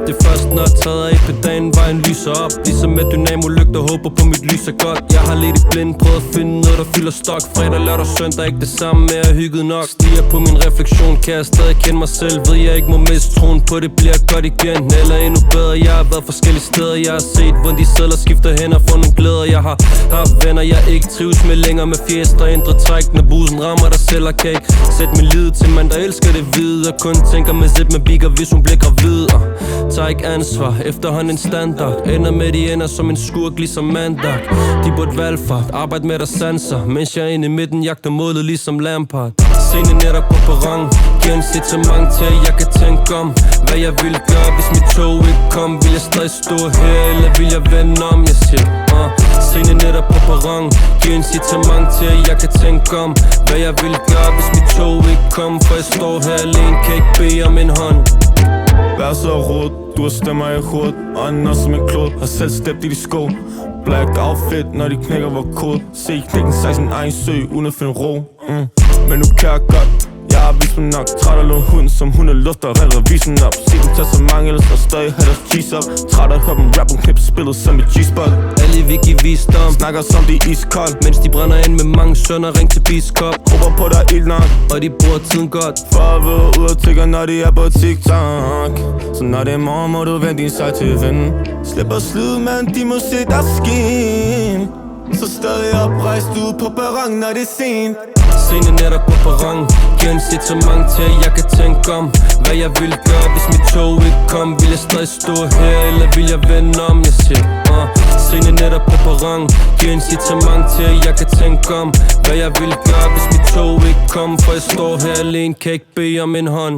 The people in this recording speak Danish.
Det er først når taget af på dagen, vejen lyser op. Ligesom med dynamo-lygter, håber på mit lys er godt. Jeg har lidt i blind, prøvet at finde noget der fylder stok. Fredag, lørdag, søndag, ikke det samme, men jeg er hygget nok. Stiger på min refleksion, kan jeg stadig kende mig selv. Ved jeg ikke må miste troen på, det bliver godt igen. Eller endnu bedre, jeg har været forskellige steder. Jeg har set, hvordan de sædler skifter hen og får nogle glæder. Jeg har haft venner, jeg ikke trives med længere. Med fjester, indre træk, når busen rammer dig selv og kan ikke sætte min lid til mand, der elsker det hvide. Og kun tænker med zip med bigger, hvis hun bliver gravid. Tager ikke ansvar, efterhånden en standard. Ender med de ender som en skurk, ligesom mandag. De burde valgfart, arbejde med der sanser. Mens jeg er inde i midten, jagter målet ligesom Lampard. Sene netter på perron, giver en incitament til at jeg kan tænke om hvad jeg ville gøre, hvis mit tog ikke kom. Vil jeg stadig stå her, eller vil jeg vende om? Jeg siger, sene netter på perron, giver en incitament til at jeg kan tænke om hvad jeg ville gøre, hvis mit tog ikke kom. For jeg står her alene, kan ikke bede om en hånd. Vær så råd, du har stemmer i hovedet. Ånden som en klod, har selv steppet i de sko. Black outfit, når de knækker vor kode. Se knækken sig sin egen sø, uden at finde ro. Men nu kan jeg godt, jeg har vist mig nok. Træt af lån hund, som hun er luft og redder visen op. Se dem tage så mange, ellers og stadig have deres cheese op. Træt af at høre dem rap, hun knipper spillet som et G-spot. Alle vil give visdom, snakker som de iskold. mens de brænder ind med mange sønner, ring til biskop. Håber på der er ild nok, og de bruger tiden godt. for at være ud og tigger, når de er på TikTok. Så når det er morgen, må du vende din sej til vinden. Slipper slid, men de må se dig skin. Så stadig oprejst ud på perron, når det er sent. Sene netter på perron, giver en incitament til at jeg kan tænke om hvad jeg ville gøre, hvis mit tog ikke kom. Vil jeg stadig stå her, eller vil jeg vende om? Jeg siger, sene netter på perron, giver en incitament til at jeg kan tænke om hvad jeg ville gøre, hvis mit tog ikke kom. For jeg står her alene, kan ikke bede om en hånd.